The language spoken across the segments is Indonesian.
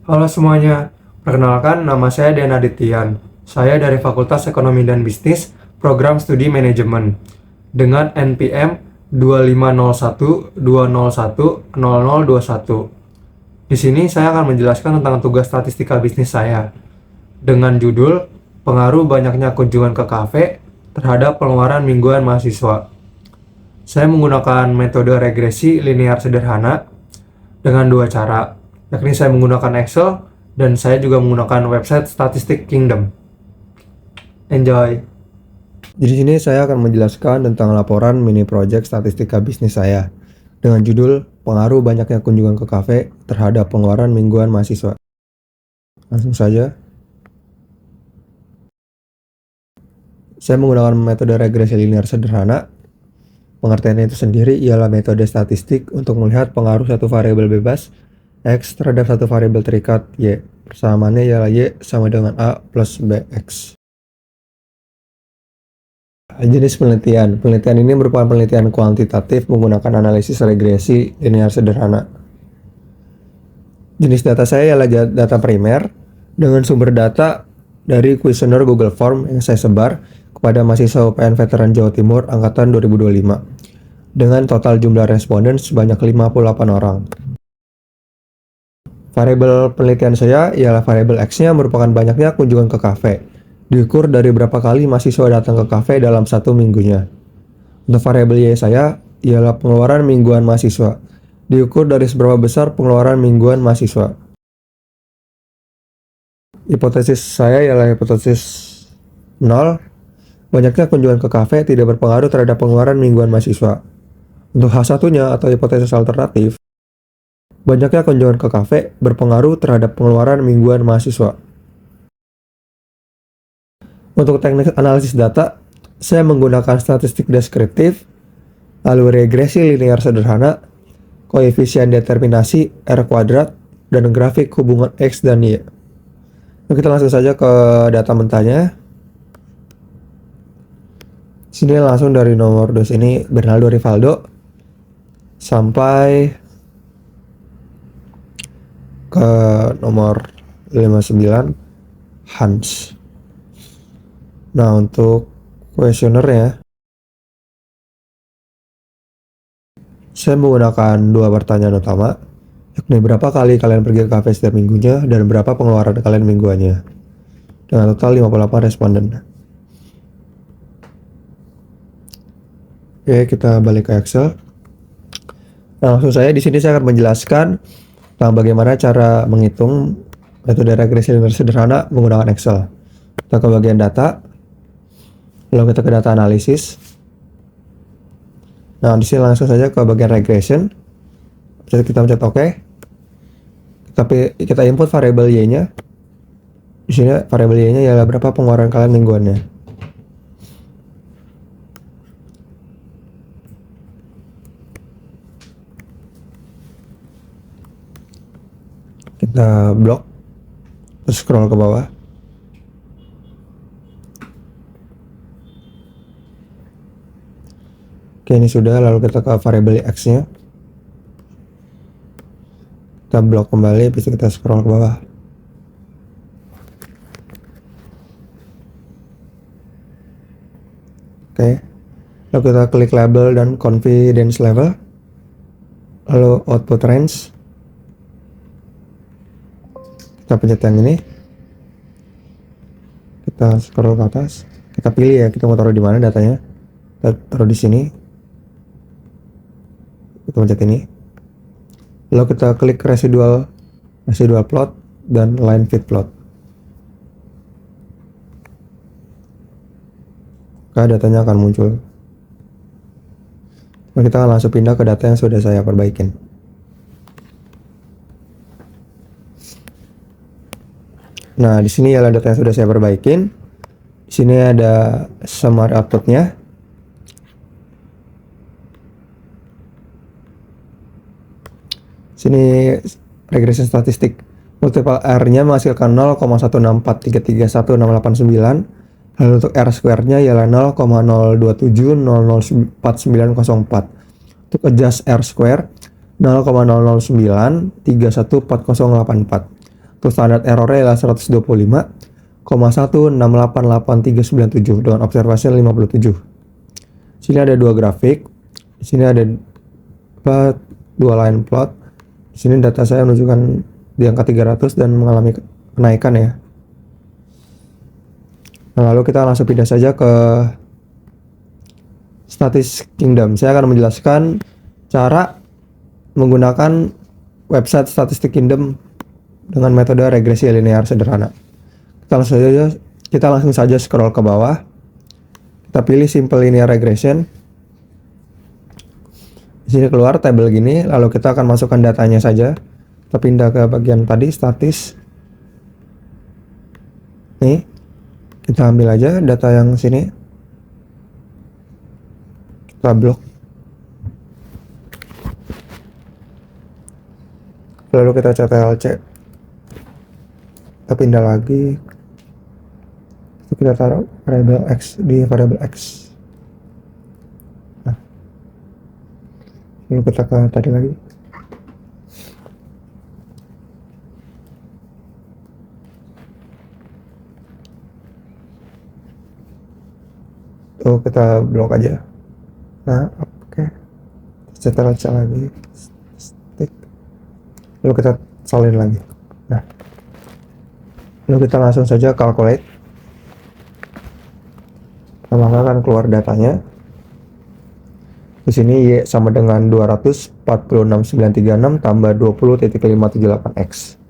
Halo semuanya, perkenalkan nama saya Den Adityan. Saya dari Fakultas Ekonomi dan Bisnis, Program Studi Manajemen, dengan NPM 250120100021. Di sini saya akan menjelaskan tentang tugas statistika bisnis saya, dengan judul Pengaruh Banyaknya Kunjungan ke Kafe Terhadap Pengeluaran Mingguan Mahasiswa. Saya menggunakan metode regresi linear sederhana dengan dua cara, yakni saya menggunakan Excel dan saya juga menggunakan website Statistic Kingdom. Enjoy! Di sini saya akan menjelaskan tentang laporan mini project statistika bisnis saya dengan judul Pengaruh Banyaknya Kunjungan ke Kafe Terhadap Pengeluaran Mingguan Mahasiswa. Langsung saja. Saya menggunakan metode regresi linear sederhana. Pengertiannya itu sendiri ialah metode statistik untuk melihat pengaruh satu variabel bebas X terhadap satu variabel terikat Y. Persamaannya ialah Y sama dengan A plus BX. Jenis penelitian. Penelitian ini merupakan penelitian kuantitatif menggunakan analisis regresi linear sederhana. Jenis data saya ialah data primer dengan sumber data dari kuesioner Google Form yang saya sebar kepada mahasiswa UPN Veteran Jawa Timur angkatan 2025 dengan total jumlah responden sebanyak 58 orang. Variabel penelitian saya ialah variabel X-nya merupakan banyaknya kunjungan ke kafe, diukur dari berapa kali mahasiswa datang ke kafe dalam satu minggunya. Untuk variabel Y saya ialah pengeluaran mingguan mahasiswa, diukur dari seberapa besar pengeluaran mingguan mahasiswa. Hipotesis saya ialah hipotesis 0, banyaknya kunjungan ke kafe tidak berpengaruh terhadap pengeluaran mingguan mahasiswa. Untuk H1-nya atau hipotesis alternatif, banyaknya kunjungan ke kafe berpengaruh terhadap pengeluaran mingguan mahasiswa. Untuk teknik analisis data, saya menggunakan statistik deskriptif, lalu regresi linear sederhana, koefisien determinasi R kuadrat, dan grafik hubungan X dan Y. Kita langsung saja ke data mentahnya. Sini langsung dari nomor dos ini Bernardo Rivaldo sampai ke nomor 59 Hans. Nah, untuk kuesionernya saya menggunakan dua pertanyaan utama, yakni berapa kali kalian pergi ke kafe setiap minggunya dan berapa pengeluaran kalian mingguannya, dengan total 58 responden. Oke, kita balik ke Excel. Nah, langsung saya di sini saya akan menjelaskan tentang bagaimana cara menghitung metode regresi linear sederhana menggunakan Excel. Kita ke bagian data, lalu kita ke data analisis. Nah, di sini langsung saja ke bagian regression. Kita pencet OK. Tapi kita input variabel Y-nya. Di sini variabel Y-nya ialah berapa pengeluaran kalian mingguannya. Kita blok, terus scroll ke bawah. Oke, ini sudah. Lalu kita ke variabel X-nya. Kita blok kembali, bisa kita scroll ke bawah. Oke, lalu kita klik label dan confidence level, lalu output range. Kita pencet yang ini, kita scroll ke atas, kita pilih ya kita mau taruh di mana datanya. Kita taruh di sini, kita pencet ini, lalu kita klik residual plot dan line fit plot. Maka datanya akan muncul. Nah, kita akan langsung pindah ke data yang sudah saya perbaikin. Nah, di sini adalah data yang sudah saya perbaikin. Di sini ada summary outputnya. Sini regression statistik. Multiple R-nya menghasilkan 0,164331689. Lalu untuk R square-nya ialah 0,027004904. Untuk adjust R square 0,009314084. Standar errornya adalah 125,1688397 dengan observasi 57. Sini ada dua grafik. Di sini ada dua line plot. Di sini data saya menunjukkan di angka 300 dan mengalami kenaikan ya. Nah, lalu kita langsung pindah saja ke Statistic Kingdom. Saya akan menjelaskan cara menggunakan website Statistic Kingdom dengan metode regresi linear sederhana. Kita langsung saja scroll ke bawah. Kita pilih Simple Linear Regression. Di sini keluar tabel gini, lalu kita akan masukkan datanya saja. Kita pindah ke bagian tadi, statis. Nih, kita ambil aja data yang sini. Kita blok. Lalu kita ctrl-C. Kita pindah lagi. Kita taruh variabel X di variabel X. Nah. Lalu kita ke tadi lagi. Tuh, kita blok aja. Nah, oke. Ctrl-C lagi. Stick. Lalu kita salin lagi. Nah. Lalu kita langsung saja calculate. Maka akan keluar datanya. Di sini Y sama dengan 246.936 tambah 20.578X.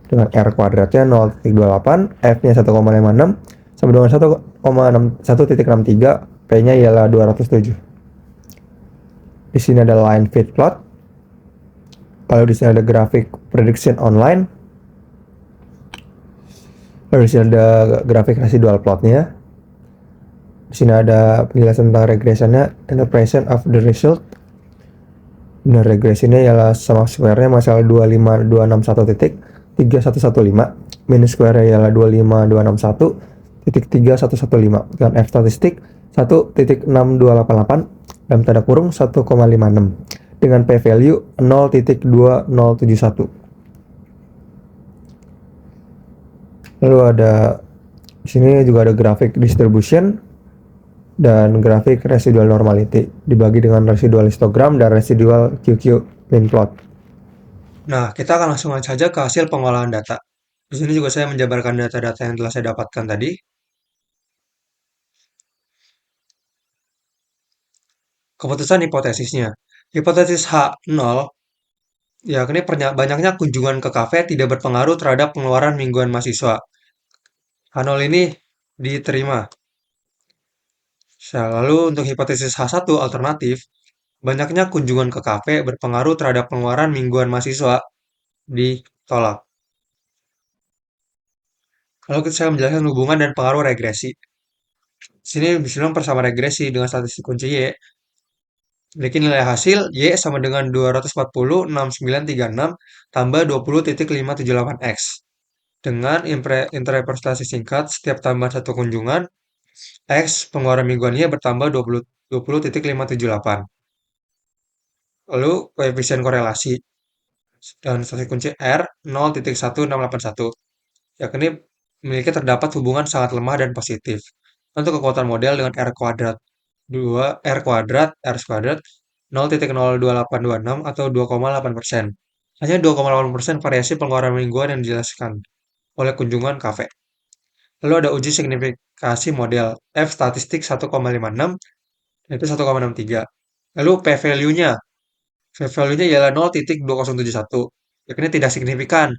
Dengan R kuadratnya 0.28, F-nya 1,56 sama dengan 1,1.63, P-nya ialah 207. Di sini ada line fit plot. Lalu di sini ada grafik prediction online. Lalu di sini ada grafik residual plotnya. Di sini ada penjelasan tentang regressionnya, interpretation of the result. Benar, regresinya ialah sum of square-nya masalah 25261.3115 minus square-nya ialah 25261.3115 dengan F statistik 1.6288 dalam tanda kurung 1,56 dengan P value 0.2071. Lalu ada di sini juga ada grafik distribution dan grafik residual normality dibagi dengan residual histogram dan residual QQ mean plot. Nah, kita akan langsung saja ke hasil pengolahan data. Di sini juga saya menjabarkan data-data yang telah saya dapatkan tadi. Keputusan hipotesisnya. Hipotesis H0, yakni banyaknya kunjungan ke kafe tidak berpengaruh terhadap pengeluaran mingguan mahasiswa. H0 ini diterima. Lalu untuk hipotesis H1 alternatif, banyaknya kunjungan ke kafe berpengaruh terhadap pengeluaran mingguan mahasiswa, ditolak. Lalu saya menjelaskan hubungan dan pengaruh regresi. Sini dibilang bersama regresi dengan statistik kunci Y. Memiliki nilai hasil Y sama dengan 240,6936 tambah 20.578X. Dengan interpretasi singkat, setiap tambahan satu kunjungan, X pengeluaran mingguannya bertambah 20.578. Lalu koefisien korelasi dan statistik kunci R 0.1681, yakni memiliki terdapat hubungan sangat lemah dan positif. Untuk kekuatan model dengan R kuadrat 2 R kuadrat R kuadrat 0.02826 atau 2,8%. Hanya 2,8% variasi pengeluaran mingguan yang dijelaskan oleh kunjungan kafe. Lalu ada uji signifikasi model F statistik 1,56 yaitu 1,63. Lalu P value-nya ialah 0.2071, yakni tidak signifikan.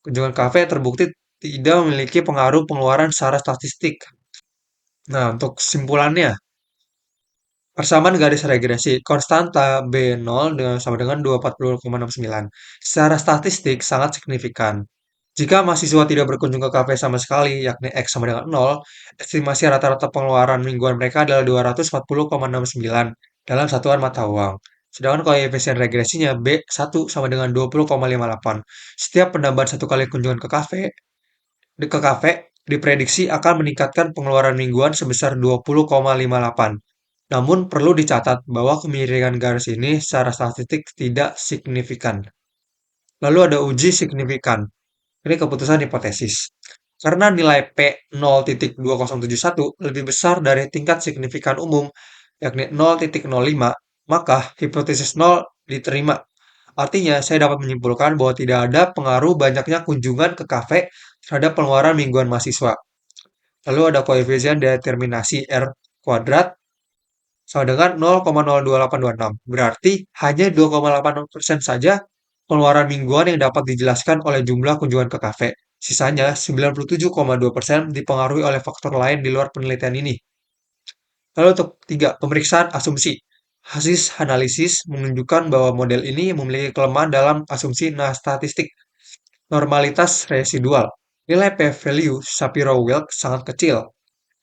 Kunjungan kafe terbukti tidak memiliki pengaruh pengeluaran secara statistik. Nah, untuk kesimpulannya, persamaan garis regresi konstanta B0 sama dengan 240,69. Secara statistik sangat signifikan. Jika mahasiswa tidak berkunjung ke kafe sama sekali, yakni X sama dengan 0, estimasi rata-rata pengeluaran mingguan mereka adalah 240,69 dalam satuan mata uang. Sedangkan koefisien regresinya B1 sama dengan 20,58. Setiap penambahan satu kali kunjungan ke kafe diprediksi akan meningkatkan pengeluaran mingguan sebesar 20,58. Namun perlu dicatat bahwa kemiringan garis ini secara statistik tidak signifikan. Lalu ada uji signifikan. Ini keputusan hipotesis. Karena nilai P 0,2071 lebih besar dari tingkat signifikan umum, yakni 0,05, maka hipotesis 0 diterima. Artinya, saya dapat menyimpulkan bahwa tidak ada pengaruh banyaknya kunjungan ke kafe terhadap pengeluaran mingguan mahasiswa. Lalu ada koefisien determinasi R kuadrat sama dengan 0,02826. Berarti hanya 2,8% saja pengeluaran mingguan yang dapat dijelaskan oleh jumlah kunjungan ke kafe. Sisanya 97,2% dipengaruhi oleh faktor lain di luar penelitian ini. Lalu untuk tiga, pemeriksaan asumsi. Hasil analisis menunjukkan bahwa model ini memiliki kelemahan dalam asumsi statistik normalitas residual. Nilai p-value Shapiro-Wilk sangat kecil,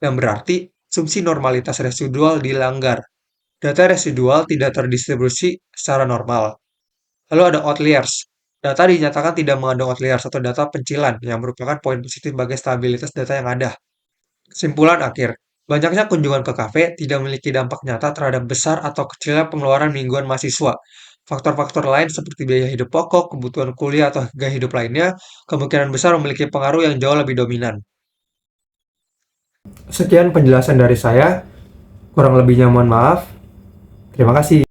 yang berarti asumsi normalitas residual dilanggar. Data residual tidak terdistribusi secara normal. Lalu ada outliers. Data dinyatakan tidak mengandung outliers atau data pencilan yang merupakan poin positif bagi stabilitas data yang ada. Kesimpulan akhir, banyaknya kunjungan ke kafe tidak memiliki dampak nyata terhadap besar atau kecilnya pengeluaran mingguan mahasiswa. Faktor-faktor lain seperti biaya hidup pokok, kebutuhan kuliah, atau gaya hidup lainnya kemungkinan besar memiliki pengaruh yang jauh lebih dominan. Sekian penjelasan dari saya, kurang lebihnya mohon maaf. Terima kasih.